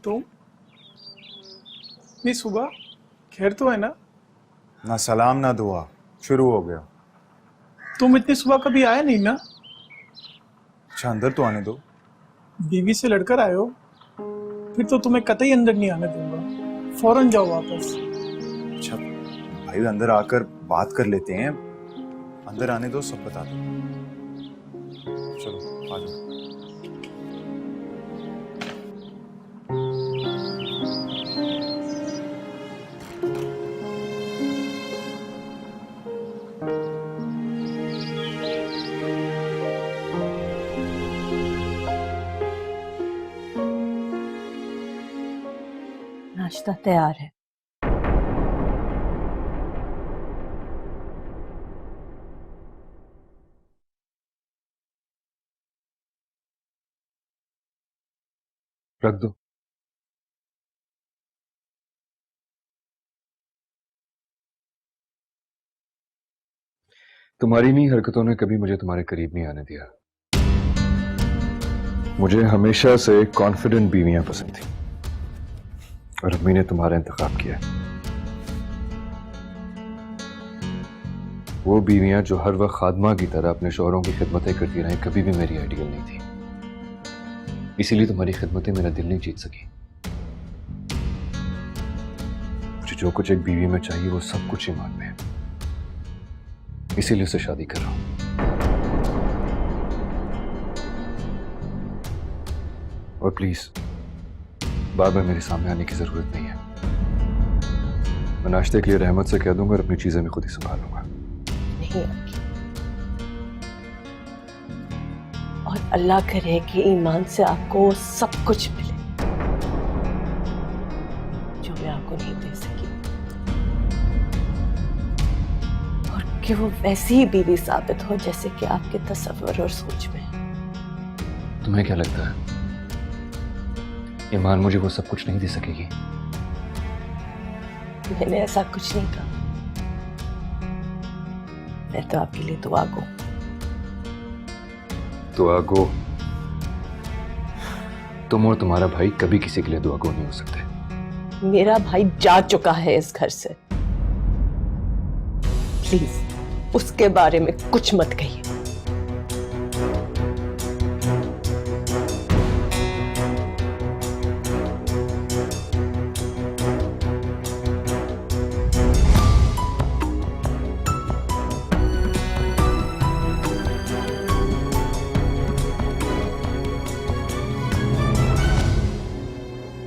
तो नहीं सुबह खैर तो है ना? ना सलाम ना दुआ, शुरू हो गया। तुम इतनी सुबह कभी आए नहीं ना? अच्छा अंदर तो आने दो। बीवी से लड़कर आए हो, फिर तो तुम्हें कतई अंदर नहीं आने दूंगा। फौरन जाओ वापस। अच्छा भाई अंदर आकर बात कर लेते हैं, अंदर आने दो, सब बता दो। चलो आ जाओ। नाश्ता तैयार है। रख दो। तुम्हारी इन्हीं हरकतों ने कभी मुझे तुम्हारे करीब नहीं आने दिया। मुझे हमेशा से कॉन्फिडेंट बीवियां पसंद थी और अम्मी ने तुम्हारा इंतखाब किया। वो बीवियां जो हर वक्त खादमा की तरह अपने शौहरों की खिदमतें करती रहीं कभी भी मेरी आइडियल नहीं थी। इसीलिए तुम्हारी खिदमतें मेरा दिल नहीं जीत सकी। मुझे जो कुछ एक बीवी में चाहिए वो सब कुछ ईमान में है, इसीलिए उससे शादी कर रहा हूं। और प्लीज बार बार मेरे सामने आने की जरूरत नहीं है। मैं नाश्ते के लिए रहमत से कह दूंगा और अपनी चीजें मैं खुद ही संभाल लूंगा। नहीं और अल्लाह करे कि ईमान से आपको सब कुछ मिले जो मैं आपको नहीं दे सकी, और कि वो वैसी ही बीवी साबित हो जैसे कि आपके तसव्वुर और सोच में। तुम्हें क्या लगता है ईमान मुझे वो सब कुछ नहीं दे सकेगी? मैंने ऐसा कुछ नहीं कहा। मैं तो आपके लिए दुआ गो। दुआ गो? तुम और तुम्हारा भाई कभी किसी के लिए दुआ गो नहीं हो सकते। मेरा भाई जा चुका है इस घर से, प्लीज उसके बारे में कुछ मत कहिए।